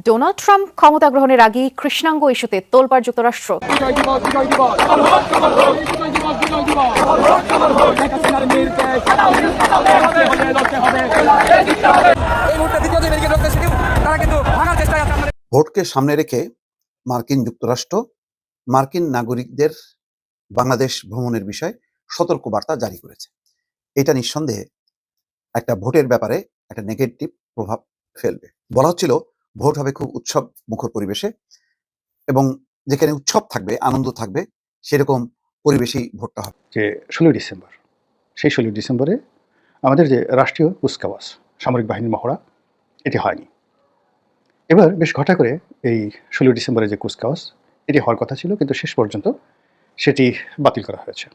Donald Trump ক্ষমতা গ্রহণের আগেই কৃষ্ণাঙ্গ ইস্যুতে তোলপাড় যুক্তরাষ্ট্র। ভোটকে সামনে রেখে মার্কিন যুক্তরাষ্ট্র মার্কিন নাগরিকদের বাংলাদেশ ভ্রমণের বিষয়ে সতর্কবার্তা জারি করেছে। এটা নিঃসন্দেহে একটা ভোটের ব্যাপারে একটা নেগেটিভ প্রভাব ফেলবে। বলা হচ্ছিল ভোট হবে খুব উৎসব মুখর পরিবেশে, এবং যেখানে উৎসব থাকবে, আনন্দ থাকবে, সেরকম পরিবেশেই ভোটটা হবে। যে 16 ডিসেম্বর, সেই 16 ডিসেম্বরে আমাদের যে রাষ্ট্রীয় কুচকাওয়াজ, সামরিক বাহিনীর মহড়া, এটি হয়নি। এবার বেশ ঘটা করে এই 16 ডিসেম্বরে যে কুচকাওয়াজ, এটি হওয়ার কথা ছিল, কিন্তু শেষ পর্যন্ত সেটি বাতিল করা হয়েছে।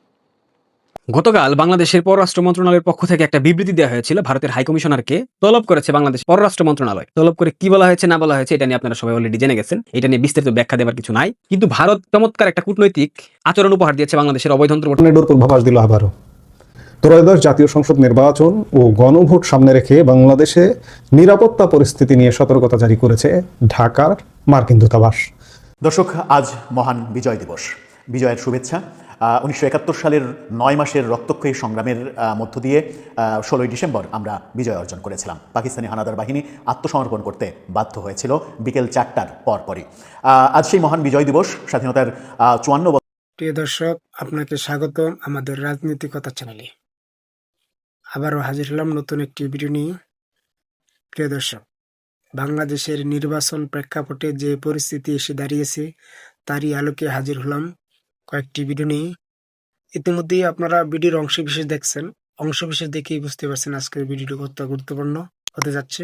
গতকাল বাংলাদেশের পররাষ্ট্র মন্ত্রণালয়ের পক্ষ থেকে একটা বিবৃতি দেওয়া হয়েছিল। ভারতের হাইকমিশনারকে তলব করেছে বাংলাদেশ পররাষ্ট্র মন্ত্রণালয়। তলব করে কি বলা হয়েছে না বলা হয়েছে এটা নিয়ে আপনারা সবাই অলরেডি জেনে গেছেন। এটা নিয়ে বিস্তারিত ব্যাখ্যা দেওয়ার কিছু নাই, কিন্তু ভারত চমৎকার একটা কূটনৈতিক আচরণ উপহার দিয়েছে বাংলাদেশের অবৈধতন্ত্র টর্নেডোর পূর্বাভাস দিল আবারও। ত্রয়োদশ জাতীয় সংসদ নির্বাচন ও গণভোট সামনে রেখে বাংলাদেশে নিরাপত্তা পরিস্থিতি নিয়ে সতর্কতা জারি করেছে ঢাকার মার্কিন দূতাবাস। দর্শক, আজ মহান বিজয় দিবস। বিজয়ের শুভেচ্ছা। 1971 সালের 9 মাসের রক্তক্ষয়ী সংগ্রামের মধ্য দিয়ে 16 ডিসেম্বর আমরা বিজয় অর্জন করেছিলাম। পাকিস্তানি হানাদার বাহিনী আত্মসমর্পণ করতে বাধ্য হয়েছিল বিকেল 4টার পরপরই। আজ সেই মহান বিজয় দিবস, স্বাধীনতার 54 বছর। প্রিয় দর্শক, আপনাকে স্বাগতম আমাদের রাজনীতিকতা চ্যানেলে। আবারও হাজির হলাম নতুন একটি ভিডিও নিয়ে। প্রিয় দর্শক, বাংলাদেশের নির্বাচন প্রেক্ষাপটে যে পরিস্থিতি এসে দাঁড়িয়েছে তারই আলোকে হাজির হলাম কয়েকটি ভিডিও নিয়ে। ইতিমধ্যেই আপনারা ভিডিওর অংশবিশেষ দেখছেন, অংশবিশেষ দেখেই বুঝতে পারছেন আজকের ভিডিওটি কত গুরুত্বপূর্ণ হতে যাচ্ছে।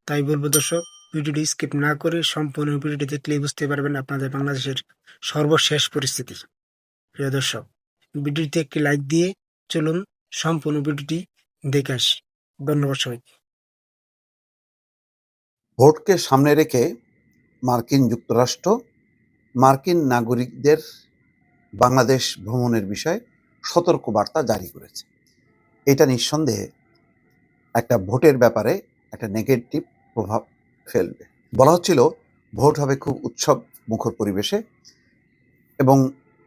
তাই বলবো দর্শক, ভিডিওটি স্কিপ না করে সম্পূর্ণ ভিডিওটি দেখলেই বুঝতে পারবেন আপনাদের বাংলাদেশের সর্বশেষ পরিস্থিতি। প্রিয় দর্শক, ভিডিওতে একটি লাইক দিয়ে চলুন সম্পূর্ণ ভিডিওটি দেখে আসি। ধন্যবাদ সবাইকে। ভোটকে সামনে রেখে মার্কিন যুক্তরাষ্ট্র মার্কিন নাগরিকদের বাংলাদেশ ভ্রমণের বিষয়ে সতর্কবার্তা জারি করেছে। এটা নিঃসন্দেহে একটা ভোটের ব্যাপারে একটা নেগেটিভ প্রভাব ফেলবে। বলা হচ্ছিল ভোট হবে খুব উৎসব মুখর পরিবেশে, এবং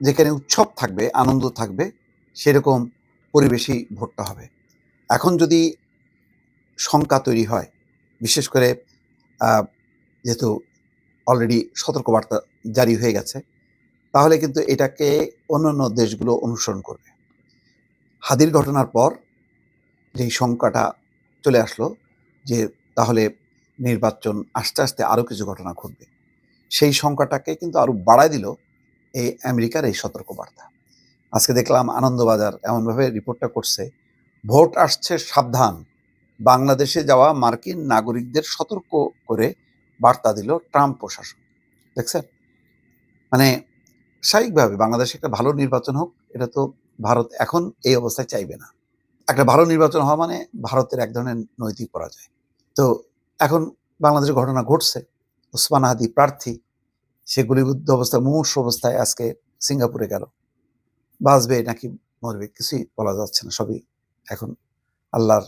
যেখানে উৎসব থাকবে, আনন্দ থাকবে, সেরকম পরিবেশেই ভোটটা হবে। এখন যদি শঙ্কা তৈরি হয়, বিশেষ করে যেহেতু অলরেডি সতর্কবার্তা জারি হয়ে গেছে, তাহলে কিন্তু এটাকে অন্যান্য দেশগুলো অনুসরণ করবে। হাদির ঘটনার পর যেই শঙ্কাটা চলে আসলো যে তাহলে নির্বাচন আস্তে আস্তে আরও কিছু ঘটনা ঘটবে, সেই শঙ্কাটাকে কিন্তু আরও বাড়ায় দিল এই আমেরিকার এই সতর্কবার্তা। আজকে দেখলাম আনন্দবাজার এমনভাবে রিপোর্টটা করছে, ভোট আসছে সাবধান, বাংলাদেশে যাওয়া মার্কিন নাগরিকদের সতর্ক করে বার্তা দিল ট্রাম্প প্রশাসন। দেখছেন, মানে স্বাভাবিকভাবে বাংলাদেশে একটা ভালো নির্বাচন হোক, এটা তো ভারত এখন এই অবস্থায় চাইবে না। একটা ভালো নির্বাচন হওয়া মানে ভারতের এক ধরনের নৈতিক পরাজয়। তো এখন বাংলাদেশের ঘটনা ঘটছে, ওসমান হাদি প্রার্থী, সে গুলিবিদ্ধ অবস্থায়, মুমূর্ষু অবস্থায় আজকে সিঙ্গাপুরে গেল। বাঁচবে নাকি মরবে কিছুই বলা যাচ্ছে না, সবই এখন আল্লাহর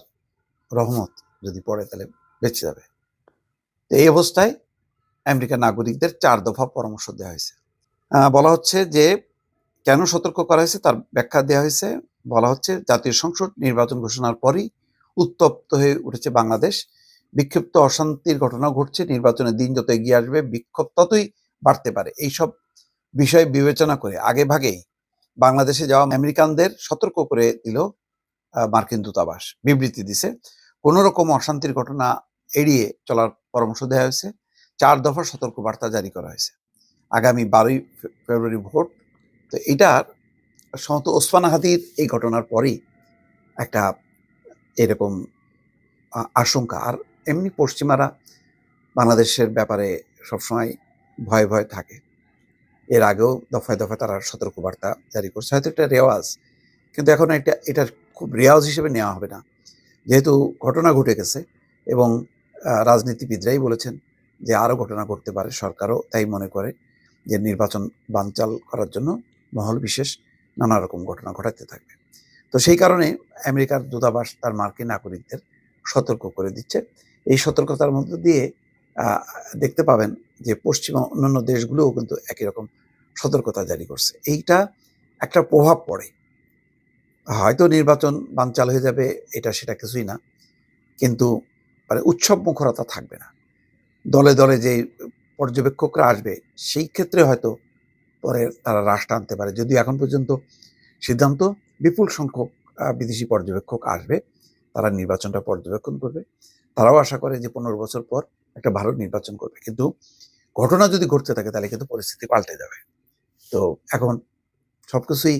রহমত, যদি পড়ে তাহলে বেঁচে যাবে। তো এই অবস্থায় আমেরিকার নাগরিকদের 4 দফা পরামর্শ দেওয়া হয়েছে। বলা হচ্ছে যে কেন সতর্ক করা হয়েছে তার ব্যাখ্যা দেওয়া হয়েছে। বলা হচ্ছে জাতীয় সংসদ নির্বাচন ঘোষণার পরই উত্তপ্ত হয়ে উঠেছে বাংলাদেশ, বিক্ষিপ্ত অশান্তির ঘটনা ঘটছে, নির্বাচনের দিন যত এগিয়ে আসবে বিক্ষোভ ততই বাড়তে পারে। এইসব বিষয় বিবেচনা করে আগে ভাগেই বাংলাদেশে যাওয়া আমেরিকানদের সতর্ক করে দিল মার্কিন দূতাবাস। বিবৃতি দিছে কোনো রকম অশান্তির ঘটনা এড়িয়ে চলার পরামর্শ দেওয়া হয়েছে। 4 দফার সতর্কবার্তা জারি করা হয়েছে। আগামী 12ই ফেব্রুয়ারি ভোট। তো এটার সম্ভবত ওসমান হাদির এই ঘটনার পরেই একটা এরকম আশঙ্কা। আর এমনি পশ্চিমারা বাংলাদেশের ব্যাপারে সবসময় ভয়ে ভয়ে থাকে। এর আগেও দফায় দফায় তারা সতর্কবার্তা জারি করছে, হয়তো একটা রেওয়াজ, কিন্তু এখন এটার খুব রেওয়াজ হিসেবে নেওয়া হবে না, যেহেতু ঘটনা ঘটে গেছে। এবং রাজনীতিবিদরাই বলেছেন যে আরও ঘটনা ঘটতে পারে, সরকারও তাই মনে করে যে নির্বাচন বানচাল করার জন্য মহল বিশেষ নানা রকম ঘটনা ঘটাতে থাকবে। তো সেই কারণে আমেরিকার দূতাবাস তার মার্কিন নাগরিকদের সতর্ক করে দিচ্ছে। এই সতর্কতার মধ্য দিয়ে দেখতে পাবেন যে পশ্চিমা অন্যান্য দেশগুলোও কিন্তু একই রকম সতর্কতা জারি করছে। এইটা একটা প্রভাব পড়ে, হয়তো নির্বাচন বানচাল হয়ে যাবে, এটা সেটা কিছুই না, কিন্তু মানে উৎসব মুখরতা থাকবে না। দলে দলে যে পর্যবেক্ষকরা আসবে সেই ক্ষেত্রে হয়তো পরে তারা হ্রাস টানতে পারে, যদিও এখন পর্যন্ত সিদ্ধান্ত বিপুল সংখ্যক বিদেশি পর্যবেক্ষক আসবে, তারা নির্বাচনটা পর্যবেক্ষণ করবে। তারাও আশা করে যে 15 বছর পর একটা ভালো নির্বাচন করবে, কিন্তু ঘটনা যদি ঘটতে থাকে তাহলে কিন্তু পরিস্থিতি পাল্টে যাবে। তো এখন সবকিছুই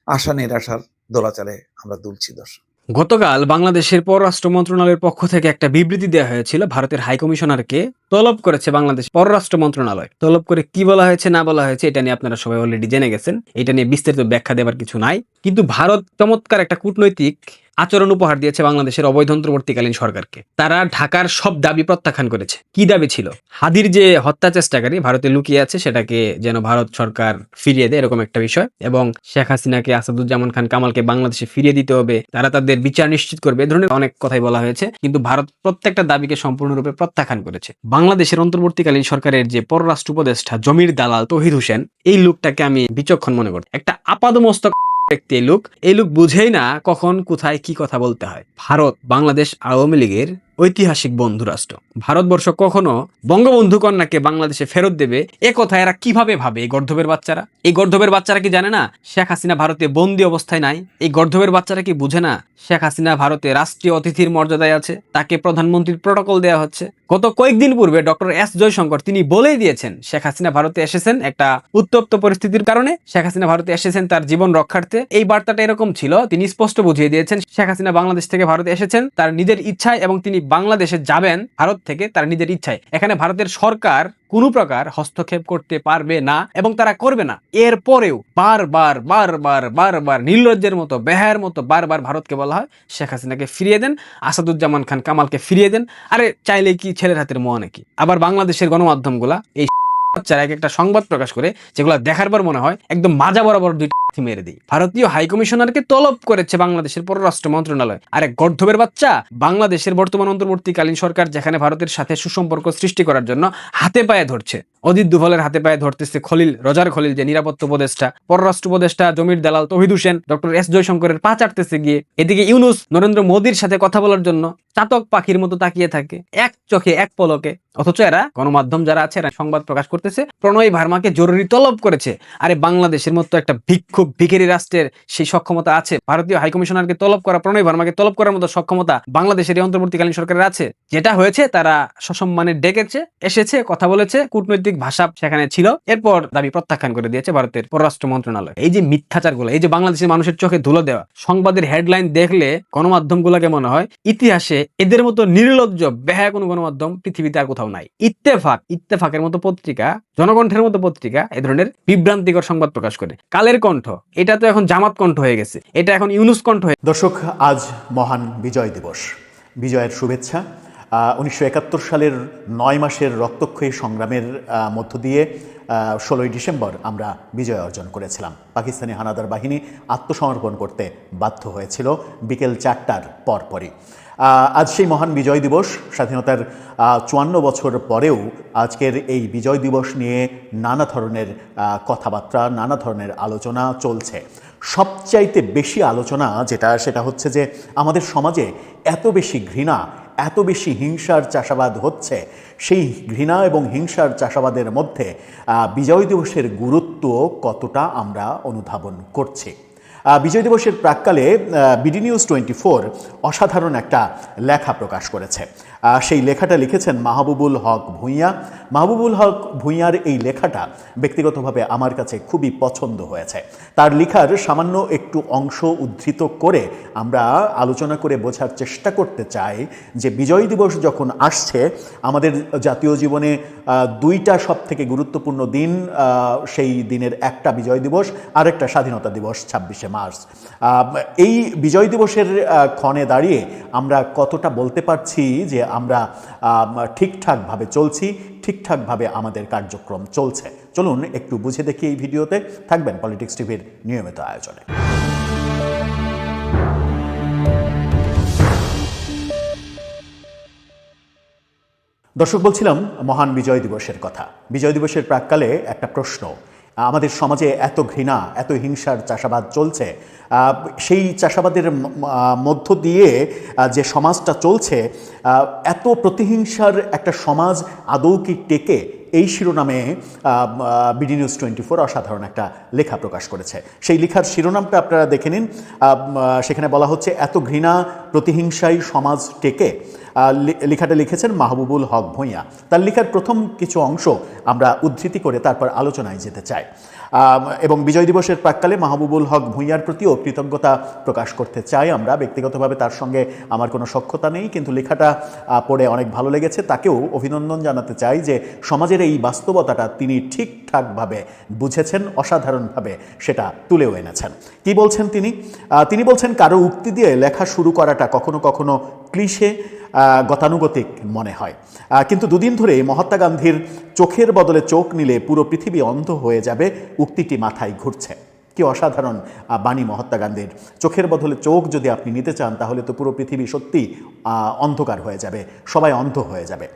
আশা নিরাশার দোলাচলে আমরা দুলছি দর্শক। গতকাল বাংলাদেশের পররাষ্ট্র মন্ত্রণালয়ের পক্ষ থেকে একটা বিবৃতি দেওয়া হয়েছিল, ভারতের হাইকমিশনারকে তলব করেছে বাংলাদেশ পররাষ্ট্র মন্ত্রণালয়। তলব করে কি বলা হয়েছে না বলা হয়েছে এটা নিয়ে আপনারা সবাই অলরেডি জেনে গেছেন, এটা নিয়ে বিস্তারিত ব্যাখ্যা দেবার কিছু নাই। কিন্তু ভারত চমৎকার একটা কূটনৈতিক আচরণ উপহার দিয়েছে বাংলাদেশের অবৈধ অন্তর্বর্তীকালীন সরকারকে। তারা ঢাকার সব দাবি প্রত্যাখ্যান করেছে। কি দাবি ছিল? হাদির যে হত্যা চেষ্টাকারী ভারতে লুকিয়ে আছে সেটাকে যেন ভারত সরকার ফিরিয়ে দেয়, এরকম একটা বিষয়, এবং শেখ হাসিনাকে, আসাদুজ্জামান খান কামালকে বাংলাদেশে ফিরিয়ে দিতে হবে, তারা তাদের বিচার নিশ্চিত করবে, এ ধরনের অনেক কথাই বলা হয়েছে। কিন্তু ভারত প্রত্যেকটা দাবিকে সম্পূর্ণরূপে প্রত্যাখ্যান করেছে। বাংলাদেশের অন্তর্বর্তীকালীন সরকারের যে পররাষ্ট্র উপদেষ্টা জমির দালাল তৌহিদ হোসেন, এই লোকটাকে আমি বিচক্ষণ মনে করি। একটা আপাদমস্তক ব্যক্তি এই লোক বুঝেই না কখন কোথায় কি কথা বলতে হয়। ভারত বাংলাদেশ আওয়ামী লীগের ঐতিহাসিক বন্ধু রাষ্ট্র। ভারতবর্ষ কখনো বঙ্গবন্ধু কন্যাকে বাংলাদেশে ফেরত দেবে এ কথা এরা কিভাবে ভাবে? এই গর্ধবের বাচ্চারা কি জানে না শেখ হাসিনা ভারতে বন্দী অবস্থায় নাই? এই গর্ধবের বাচ্চারা কি বুঝে না শেখ হাসিনা ভারতে রাষ্ট্রীয় অতিথির মর্যাদায় আছে, তাকে প্রধানমন্ত্রীর প্রটোকল দেওয়া হচ্ছে? গত কয়েকদিন পূর্বে ডক্টর এস জয়শঙ্কর তিনি বলেই দিয়েছেন শেখ হাসিনা ভারতে এসেছেন একটা উত্তপ্ত পরিস্থিতির কারণে, শেখ হাসিনা ভারতে এসেছেন তার জীবন রক্ষার্থে। এই বার্তাটা এরকম ছিল, তিনি স্পষ্ট বুঝিয়ে দিয়েছেন শেখ হাসিনা বাংলাদেশ থেকে ভারতে এসেছেন তার নিজের ইচ্ছায়, এবং তিনি বাংলাদেশে যাবেন ভারত থেকে তার নিজের ইচ্ছায়। এখানে ভারতের সরকার কোনো প্রকার হস্তক্ষেপ করতে পারবে না এবং তারা করবে না। এরপরেও বারবার নির্লজ্জের মতো, বেহায়ের মতো বারবার ভারতকে বলা হয় শেখ হাসিনাকে ফিরিয়ে দেন, আসাদুজ্জামান খান কামালকে ফিরিয়ে দেন। আরে চাইলে কি ছেলের হাতের মোয়া নাকি? আবার বাংলাদেশের গণমাধ্যমগুলা এই এক একটা সংবাদ প্রকাশ করে যেগুলো দেখার পর মনে হয় একদম মাজা বরাবর দুইটা মেরে দিই। ভারতীয় হাইকমিশনারকে তলব করেছে বাংলাদেশের পররাষ্ট্র মন্ত্রণালয়। আরে গর্ধবের বাচ্চা, বাংলাদেশের বর্তমান অন্তর্বর্তীকালীন সরকার যেখানে ভারতের সাথে সুসম্পর্ক সৃষ্টি করার জন্য হাতে পায়ে ধরছে, অজিত দুভালের হাতে পায়ে ধরতেছে রজার খলিল যে নিরাপত্তা উপদেষ্টা, পররাষ্ট্র উপদেষ্টা জমির দালাল তৌহিদ হোসেন, ডক্টর এস জয়শঙ্করের পা চাটতেছে গিয়ে। এদিকে ইউনুস নরেন্দ্র মোদীর সাথে কথা বলার জন্য চাতক পাখির মতো তাকিয়ে থাকে, এক চোখে এক পলকে। অথচ এরা গণমাধ্যম যারা আছে এরা সংবাদ প্রকাশ করতেছে প্রণয় ভার্মাকে জরুরি তলব করেছে। আরে বাংলাদেশের মতো একটা ভিখারি রাষ্ট্রের সেই সক্ষমতা আছে? ভারতীয় হাইকমিশনারকে তলব করা, প্রণয় ভার্মাকে তলব করার মতো সক্ষমতা বাংলাদেশের এই অন্তর্বর্তীকালীন সরকারের আছে? যেটা হয়েছে তারা সসম্মানে ডেকেছে, এসেছে, কথা বলেছে, কূটনৈতিক ভাষা সেখানে ছিল, এরপর দাবি প্রত্যাখ্যান করে দিয়েছে ভারতের পররাষ্ট্র মন্ত্রণালয়। এই যে মিথ্যাচারগুলো, এই যে বাংলাদেশের মানুষের চোখে ধুলো দেওয়া, সংবাদের হেডলাইন দেখলে গণমাধ্যমগুলোকে মনে হয় ইতিহাসে এদের মতো নির্লজ্জ বেহায়া কোনো গণমাধ্যম পৃথিবীতে আর কোথাও নাই। ইত্তেফাকের মতো পত্রিকা, জনকণ্ঠের মতো পত্রিকা এ ধরনের বিভ্রান্তিকর সংবাদ প্রকাশ করে। কালের কণ্ঠ এটা তো এখন জামাত কণ্ঠ হয়ে গেছে, এটা এখন ইউনুস কণ্ঠ হয়ে। দর্শক, আজ মহান বিজয় দিবস। বিজয়ের শুভেচ্ছা। 1971 সালের 9 মাসের রক্তক্ষয়ী সংগ্রামের মধ্য দিয়ে 16ই ডিসেম্বর আমরা বিজয় অর্জন করেছিলাম। পাকিস্তানি হানাদার বাহিনী আত্মসমর্পণ করতে বাধ্য হয়েছিল বিকেল 4টার পরপরই। আজ সেই মহান বিজয় দিবস। স্বাধীনতার 54 বছর পরেও আজকের এই বিজয় দিবস নিয়ে নানা ধরনের কথাবার্তা, নানা ধরনের আলোচনা চলছে। সবচাইতে বেশি আলোচনা সেটা হচ্ছে যে আমাদের সমাজে এত বেশি ঘৃণা, এত বেশি হিংসার চাষাবাদ হচ্ছে, সেই ঘৃণা এবং হিংসার চাষাবাদের মধ্যে বিজয় দিবসের গুরুত্ব কতটা আমরা অনুধাবন করছি। বিজয় দিবসের প্রাক্কালে বিডি নিউজ 24 অসাধারণ একটা লেখা প্রকাশ করেছে। সেই লেখাটা লিখেছেন মাহবুবুল হক ভূঁইয়া। মাহবুবুল হক ভূঁইয়ার এই লেখাটা ব্যক্তিগতভাবে আমার কাছে খুবই পছন্দ হয়েছে। তার লেখার সামান্য একটু অংশ উদ্ধৃত করে আমরা আলোচনা করে বোঝার চেষ্টা করতে চাই যে বিজয় দিবস যখন আসছে, আমাদের জাতীয় জীবনে দুইটা সবথেকে গুরুত্বপূর্ণ দিন, সেই দিনের একটা বিজয় দিবস, আরেকটা স্বাধীনতা দিবস 26শে মার্চ। এই বিজয় দিবসের ক্ষণে দাঁড়িয়ে আমরা কতটা বলতে পারছি যে আমরা ঠিকঠাকভাবে চলছি, ঠিকঠাকভাবে আমাদের কার্যক্রম চলছে? চলুন একটু বুঝে দেখি এই ভিডিওতে। থাকবেন পলিটিক্স টিভির নিয়মিত আয়োজনে। দর্শক, বলছিলাম মহান বিজয় দিবসের কথা। বিজয় দিবসের প্রাক্কালে একটা প্রশ্ন, আমাদের সমাজে এত ঘৃণা, এত হিংসার চাষাবাদ চলছে, সেই চাষাবাদের মধ্য দিয়ে যে সমাজটা চলছে, এত প্রতিহিংসার একটা সমাজ আদৌ কি টেকে? এই শিরোনামে বিডি নিউজ 24 অসাধারণ একটা লেখা প্রকাশ করেছে। সেই লেখার শিরোনামটা আপনারা দেখে নিন। সেখানে বলা হচ্ছে, এত ঘৃণা প্রতিহিংসাই সমাজ টেকে। লেখাটা লিখেছেন মাহবুবুল হক ভূঁইয়া। তার লেখার প্রথম কিছু অংশ আমরা উদ্ধৃতি করে তারপর আলোচনায় যেতে চাই। এবং বিজয় দিবসের প্রাক্কালে মাহবুবুল হক ভূঁইয়ার প্রতিও কৃতজ্ঞতা প্রকাশ করতে চাই আমরা। ব্যক্তিগতভাবে তার সঙ্গে আমার কোনো সখ্যতা নেই, কিন্তু লেখাটা পড়ে অনেক ভালো লেগেছে। তাকেও অভিনন্দন জানাতে চাই যে সমাজের এই বাস্তবতাটা তিনি ঠিকঠাকভাবে বুঝেছেন, অসাধারণভাবে সেটা তুলেও এনেছেন। কি বলছেন তিনি? তিনি বলছেন, কারো উক্তি দিয়ে লেখা শুরু করাটা কখনো কখনো ক্লিশে, গতানুগতিক মনে হয়, কিন্তু দুদিন ধরে মহাত্মা গান্ধীর চোখের বদলে চোখ নিলে পুরো পৃথিবী অন্ধ হয়ে যাবে উক্তিটি মাথায় ঘুরছে। কি অসাধারণ বাণী মহাত্মা গান্ধীর! চোখের বদলে চোখ যদি আপনি নিতে চান, তাহলে তো পুরো পৃথিবী সত্যি অন্ধকার হয়ে যাবে, সবাই অন্ধ হয়ে যাবে।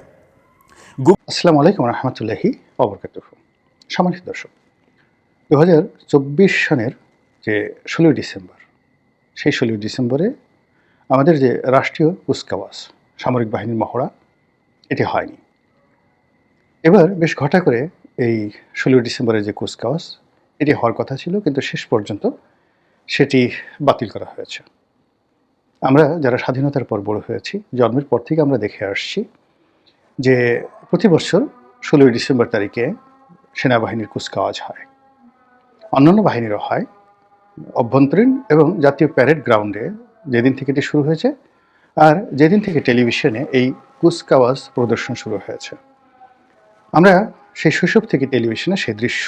আসসালামু আলাইকুম রহমতুল্লাহি ওয়াবারাকাতুহু। সম্মানিত দর্শক, 2024 সনের যে 16 ডিসেম্বর, সেই 16 ডিসেম্বরে আমাদের যে রাষ্ট্রীয় কুচকাওয়াজ, সামরিক বাহিনীর মহড়া, এটি হয়নি। এবার বেশ ঘটা করে এই 16 ডিসেম্বরের যে কুচকাওয়াজ, এটি হওয়ার কথা ছিল, কিন্তু শেষ পর্যন্ত সেটি বাতিল করা হয়েছে। আমরা যারা স্বাধীনতার পর বড় হয়েছি, জন্মের পর থেকে আমরা দেখে আসছি যে প্রতি বছর 16 ডিসেম্বর তারিখে সেনাবাহিনীর কুচকাওয়াজ হয়, অন্যান্য বাহিনীরও হয়। অভ্যন্তরীণ এবং জাতীয় প্যারেড গ্রাউন্ডে যেদিন থেকে এটি শুরু হয়েছে, আর যেদিন থেকে টেলিভিশনে এই কুচকাওয়াজ প্রদর্শন শুরু হয়েছে, আমরা সেই শৈশব থেকে টেলিভিশনে সেই দৃশ্য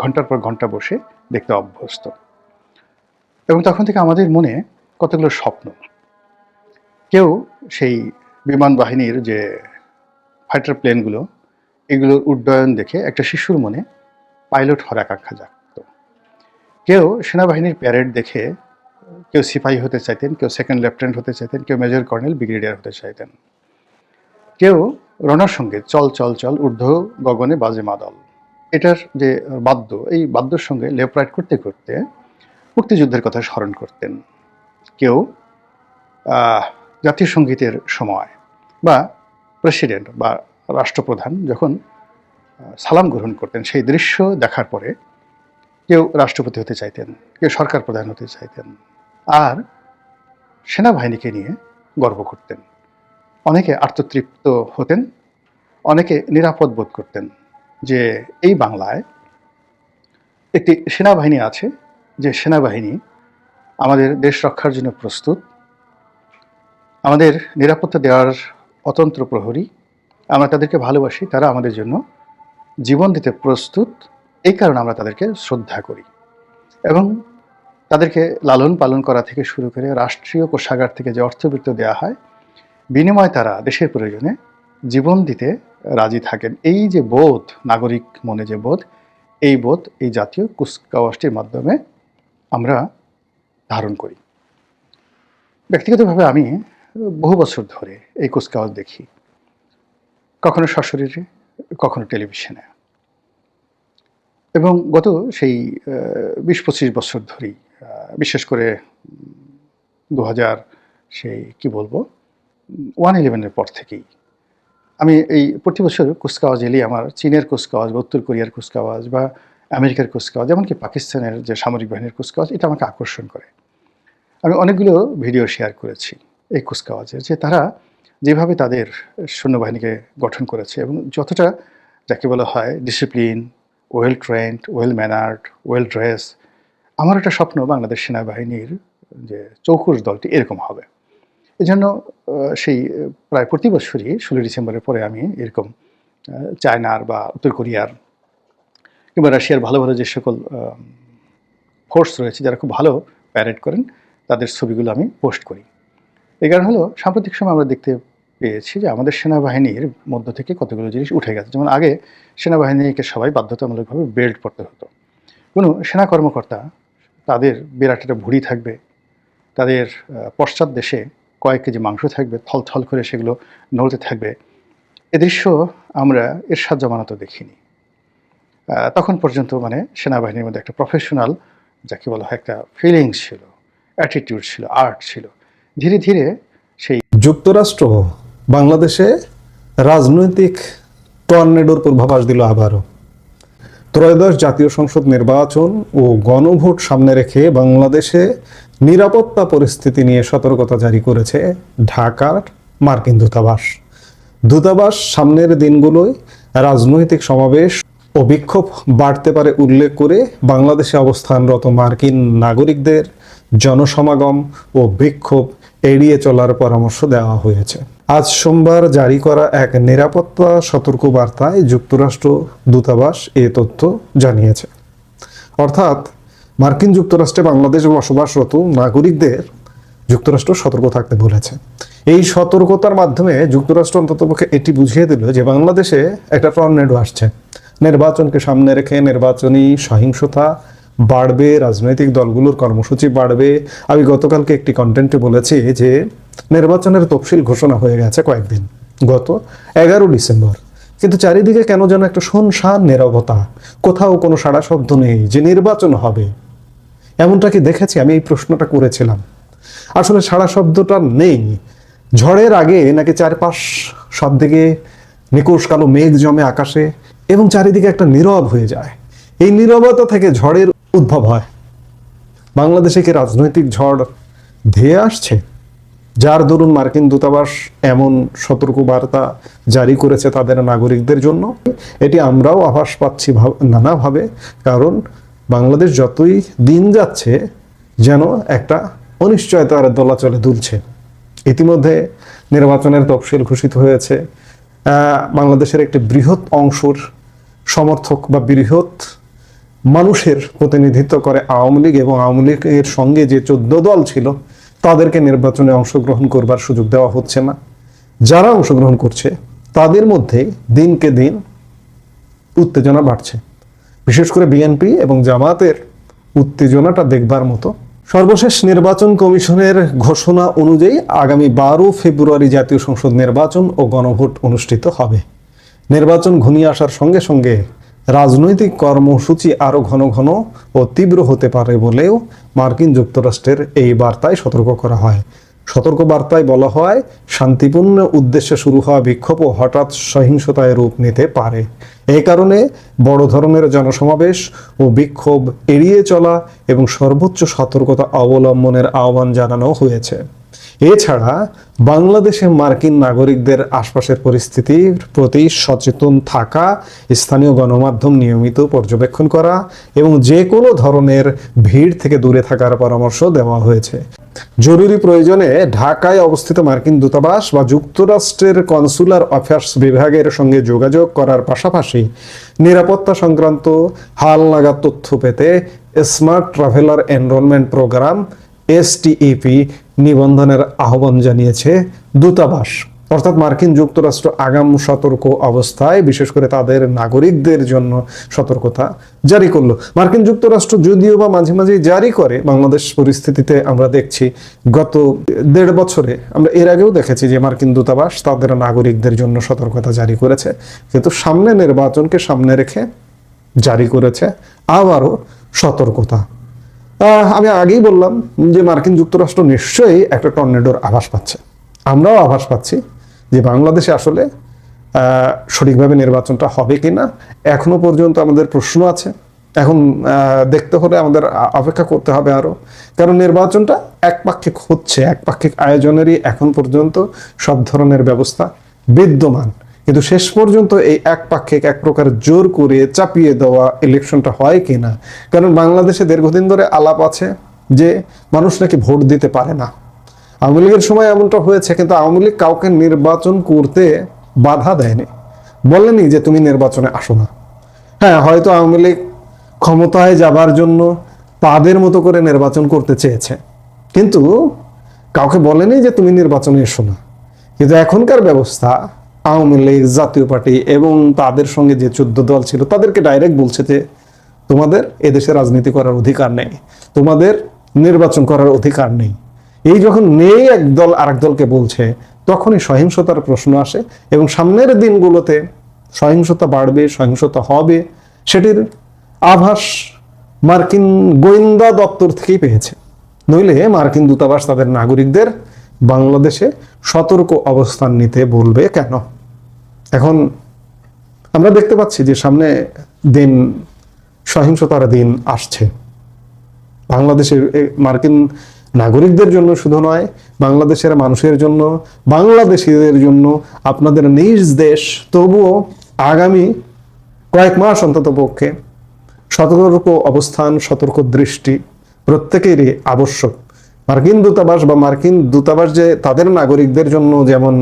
ঘন্টার পর ঘন্টা বসে দেখতে অভ্যস্ত। এবং তখন থেকে আমাদের মনে কতগুলো স্বপ্ন। কেউ সেই বিমান বাহিনীর যে ফাইটার প্লেনগুলো, এগুলোর উড্ডয়ন দেখে একটা শিশুর মনে পাইলট হওয়ার আকাঙ্ক্ষা জাগত। কেউ সেনাবাহিনীর প্যারেড দেখে কেউ সিপাহী হতে চাইতেন, কেউ সেকেন্ড লেফটেন্যান্ট হতে চাইতেন, কেউ মেজর কর্নেল, ব্রিগেডিয়ার হতে চাইতেন। কেউ রণার সঙ্গে চল চল চল ঊর্ধ্ব গগনে বাজে মাদল, এটার যে বাদ্য, এই বাদ্যর সঙ্গে লেফট রাইট করতে করতে মুক্তিযুদ্ধের কথা স্মরণ করতেন। কেউ জাতীয় সঙ্গীতের সময় বা প্রেসিডেন্ট বা রাষ্ট্রপ্রধান যখন সালাম গ্রহণ করতেন, সেই দৃশ্য দেখার পরে কেউ রাষ্ট্রপতি হতে চাইতেন, কেউ সরকার প্রধান হতে চাইতেন, আর সেনাবাহিনীকে নিয়ে গর্ব করতেন। অনেকে আত্মতৃপ্ত হতেন, অনেকে নিরাপদ বোধ করতেন যে এই বাংলায় একটি সেনাবাহিনী আছে, যে সেনাবাহিনী আমাদের দেশ রক্ষার জন্য প্রস্তুত, আমাদের নিরাপত্তা দেওয়ার অতন্ত্র প্রহরী। আমরা তাদেরকে ভালোবাসি, তারা আমাদের জন্য জীবন দিতে প্রস্তুত। এই কারণে আমরা তাদেরকে শ্রদ্ধা করি এবং তাদেরকে লালন পালন করা থেকে শুরু করে রাষ্ট্রীয় কোষাগার থেকে যে অর্থবৃত্ত দেওয়া হয়, বিনিময়ে তারা দেশের প্রয়োজনে জীবন দিতে রাজি থাকেন। এই যে বোধ, নাগরিক মনে যে বোধ, এই বোধ এই জাতীয় কুচকাওয়াজটির মাধ্যমে আমরা ধারণ করি। ব্যক্তিগতভাবে আমি বহু বছর ধরে এই কুচকাওয়াজ দেখি, কখনো সশরীরে, কখনো টেলিভিশনে। এবং গত সেই 20-25 বছর ধরেই, বিশেষ করে 2000 সেই কি বলবো 1/11-এর পর থেকেই আমি এই প্রতি বছর কুচকাওয়াজ এলেই আমার চীনের কুচকাওয়াজ বা উত্তর কোরিয়ার কুচকাওয়াজ বা আমেরিকার কুচকাওয়াজ, এমনকি পাকিস্তানের যে সামরিক বাহিনীর কুচকাওয়াজ, এটা আমাকে আকর্ষণ করে। আমি অনেকগুলো ভিডিও শেয়ার করেছি এই কুচকাওয়াজের, যে তারা যেভাবে তাদের সৈন্যবাহিনীকে গঠন করেছে এবং যতটা যাকে বলা হয় discipline, well trend, well ম্যানার্ড, well dress. আমার একটা স্বপ্ন বাংলাদেশ সেনাবাহিনীর যে চৌকুশ দলটি এরকম হবে। এই জন্য সেই প্রায় প্রতি বছরই 16 ডিসেম্বরের পরে আমি এরকম চায়নার বা উত্তর কোরিয়ার কিংবা রাশিয়ার ভালো ভালো যে সকল ফোর্স রয়েছে যারা খুব ভালো প্যারেড করেন, তাদের ছবিগুলো আমি পোস্ট করি। এই কারণ হলো সাম্প্রতিক সময় আমরা দেখতে পেয়েছি যে আমাদের সেনাবাহিনীর মধ্য থেকে কতগুলো জিনিস উঠে গেছে। যেমন আগে সেনাবাহিনীকে সবাই বাধ্যতামূলকভাবে বেল্ট পরতে হতো। কোনো সেনা কর্মকর্তা তাদের বিরাট একটা ভুঁড়ি থাকবে, তাদের পশ্চাৎ দেশে কয়েক কেজি মাংস থাকবে, থলথল করে সেগুলো নড়তে থাকবে। এ দৃশ্য আমরা এরশাদ জামানাতেও দেখিনি। তখন পর্যন্ত মানে সেনাবাহিনীর মধ্যে একটা প্রফেশনাল, যাকে বলা হয়, একটা ফিলিংস ছিল, অ্যাটিটিউড ছিল, আর্ট ছিল। ধীরে ধীরে সেই যুক্তরাষ্ট্র বাংলাদেশে রাজনৈতিক টর্নেডোর পূর্বাভাস দিল আবারও। ত্রয়োদশ জাতীয় সংসদ নির্বাচন ও গণভোট সামনে রেখে বাংলাদেশে নিরাপত্তা পরিস্থিতি নিয়ে সতর্কতা জারি করেছে ঢাকার মার্কিন দূতাবাস। দূতাবাস সামনের দিনগুলোয় রাজনৈতিক সমাবেশ ও বিক্ষোভ বাড়তে পারে উল্লেখ করে বাংলাদেশে অবস্থানরত মার্কিন নাগরিকদের জনসমাগম ও বিক্ষোভ এড়িয়ে চলার পরামর্শ দেওয়া হয়েছে। আজ সোমবার জারি করা এক নিরাপত্তা সতর্কবার্তায় যুক্তরাষ্ট্র দূতাবাস এ তথ্য জানিয়েছে। অর্থাৎ মার্কিন যুক্তরাষ্ট্রে বাংলাদেশে বসবাসরত নাগরিকদের যুক্তরাষ্ট্র সতর্ক থাকতে বলেছে। এই সতর্কতার মাধ্যমে যুক্তরাষ্ট্র অন্ততপক্ষে এটি বুঝিয়ে দিল যে বাংলাদেশে একটা টর্নেডো আসছে। নির্বাচনকে সামনে রেখে নির্বাচনী সহিংসতা বাড়বে, রাজনৈতিক দলগুলোর কর্মসূচি বাড়বে। আমি গতকালকে একটি কন্টেন্টে বলেছি যে নির্বাচনের তফসিল ঘোষণা হয়ে গেছে কয়েকদিন, গত 11 ডিসেম্বর, কিন্তু চারিদিকে কেন যেন একটা শুনশান নীরবতা, কোথাও কোনো সাড়া শব্দ নেই যে নির্বাচন হবে। এমনটা কি দেখেছি? আমি এই প্রশ্নটা করেছিলাম। আসলে সাড়া শব্দটা নেই। ঝড়ের আগে নাকি চারপাশ সব দিকে নিকোষ কালো মেঘ জমে আকাশে এবং চারিদিকে একটা নীরব হয়ে যায়। এই নীরবতা থেকে ঝড়ের উদ্ভব হয়। বাংলাদেশে কি রাজনৈতিক ঝড় ধেয়ে আসছে, যার দরুন মার্কিন দূতাবাস এমন সতর্কবার্তা জারি করেছে তাদের নাগরিকদের জন্য? এটি আমরাও আভাস পাচ্ছি নানাভাবে, কারণ বাংলাদেশ যতই দিন যাচ্ছে যেন একটা অনিশ্চয়তার দোলাচলে দুলছে। ইতিমধ্যে নির্বাচনের তফসিল ঘোষিত হয়েছে। বাংলাদেশের একটি বৃহৎ অংশের সমর্থক বা বৃহৎ মানুষের প্রতিনিধিত্ব করে আওয়ামী লীগ, এবং আওয়ামী লীগের সঙ্গে যে 14 দল ছিল তাদেরকে নির্বাচনে অংশগ্রহণ করবার সুযোগ দেওয়া হচ্ছে না। যারা অংশগ্রহণ করছে তাদের মধ্যে দিনকে দিন উত্তেজনা বাড়ছে। বিশেষ করে বিএনপি এবং জামায়াতের উত্তেজনাটা দেখবার মতো। সর্বশেষ নির্বাচন কমিশনের ঘোষণা অনুযায়ী আগামী 12 ফেব্রুয়ারি জাতীয় সংসদ নির্বাচন ও গণভোট অনুষ্ঠিত হবে। নির্বাচন ঘনিয়ে আসার সঙ্গে সঙ্গে রাজনৈতিক কর্মসূচি আরো ঘন ঘন ও তীব্র হতে পারে বলেও মার্কিন যুক্তরাষ্ট্রের এই বার্তায় সতর্ক করা হয়। সতর্ক বার্তায় বলা হয়, শান্তিপূর্ণ উদ্দেশ্যে শুরু হওয়া বিক্ষোভও হঠাৎ সহিংসতায় রূপ নিতে পারে। এই কারণে বড় ধরনের জনসমাবেশ ও বিক্ষোভ এড়িয়ে চলা এবং সর্বোচ্চ সতর্কতা অবলম্বনের আহ্বান জানানো হয়েছে। এছাড়া বাংলাদেশে মার্কিন নাগরিকদের আশপাশের পরিস্থিতির প্রতি সচেতন থাকা, স্থানীয় গণমাধ্যম নিয়মিত পর্যবেক্ষণ করা এবং যে কোনো ধরনের ভিড় থেকে দূরে থাকার পরামর্শ দেওয়া হয়েছে। জরুরি প্রয়োজনে ঢাকায় অবস্থিত মার্কিন দূতাবাস বা যুক্তরাষ্ট্রের কনসুলার অ্যাফেয়ার্স বিভাগের সঙ্গে যোগাযোগ করার পাশাপাশি নিরাপত্তা সংক্রান্ত হালনাগাদ তথ্য পেতে smart traveller enrollment program STEP নিবন্ধনের আহ্বান জানিয়েছে দূতাবাস। অর্থাৎ মার্কিন যুক্তরাষ্ট্র আগাম সতর্ক অবস্থায় বিশেষ করে তাদের নাগরিকদের জন্য সতর্কতা জারি করলো। মার্কিন যুক্তরাষ্ট্র যদিও বা মাঝে মাঝে জারি করে, বাংলাদেশ পরিস্থিতিতে আমরা দেখছি গত 1.5 বছরে আমরা এর আগেও দেখেছি যে মার্কিন দূতাবাস তাদের নাগরিকদের জন্য সতর্কতা জারি করেছে, কিন্তু সামনে নির্বাচনকে সামনে রেখে জারি করেছে আবারও সতর্কতা। আমি আগেই বললাম যে মার্কিন যুক্তরাষ্ট্র নিশ্চয়ই একটা টর্নেডোর আভাস পাচ্ছে। আমরাও আভাস পাচ্ছি যে বাংলাদেশে আসলে সঠিকভাবে নির্বাচনটা হবে কিনা এখনো পর্যন্ত আমাদের প্রশ্ন আছে। এখন দেখতে হলে আমাদের অপেক্ষা করতে হবে আরো, কারণ নির্বাচনটা একপাক্ষিক হচ্ছে, একপাক্ষিক আয়োজনেরই এখন পর্যন্ত সব ধরনের ব্যবস্থা বিদ্যমান। কিন্তু শেষ পর্যন্ত এই একপাক্ষিক এক প্রকার জোর করে চাপিয়ে দেওয়া ইলেকশনটা হয় কিনা, কারণ বাংলাদেশে দীর্ঘদিন ধরে আলাপ আছে যে মানুষ নাকি ভোট দিতে পারে না। আওয়ামী লীগের সময় এমনটা হয়েছে, কিন্তু আওয়ামী লীগ কাউকে নির্বাচন করতে বাধা দেয়নি, বলেনি যে তুমি নির্বাচনে আসো না। হ্যাঁ, হয়তো আওয়ামী লীগ ক্ষমতায় যাবার জন্য তাদের মতো করে নির্বাচন করতে চেয়েছে, কিন্তু কাউকে বলেনি যে তুমি নির্বাচনে এসো না। কিন্তু এখনকার ব্যবস্থা, আওয়ামী লীগ, জাতীয় পার্টি এবং তাদের সঙ্গে যে 14 দল ছিল তাদেরকে ডাইরেক্ট বলছে যে তোমাদের এদেশে রাজনীতি করার অধিকার নেই, তোমাদের নির্বাচন করার অধিকার নেই। এই যখন নেই এক দল আরেক দলকে বলছে, তখনই সহিংসতার প্রশ্ন আসে এবং সামনের দিনগুলোতে সহিংসতা বাড়বে, সহিংসতা হবে, সেটির আভাস মার্কিন গোয়েন্দা দপ্তর থেকেই পেয়েছে। নইলে মার্কিন দূতাবাস তাদের নাগরিকদের বাংলাদেশে সতর্ক অবস্থান নিতে বলবে কেন? এখন আমরা দেখতে পাচ্ছি যে সামনে দিন, সহিংসতার দিন আসছে। বাংলাদেশের মার্কিন নাগরিকদের জন্য শুধু নয়, বাংলাদেশের মানুষের জন্য, বাংলাদেশিদের জন্য, আপনাদের নিজ দেশ, তবুও আগামী কয়েক মাস অন্তত পক্ষে সতর্ক অবস্থান, সতর্ক দৃষ্টি প্রত্যেকেরই আবশ্যক। মার্কিন দূতাবাস যে তাদের নাগরিকদের জন্য যেমন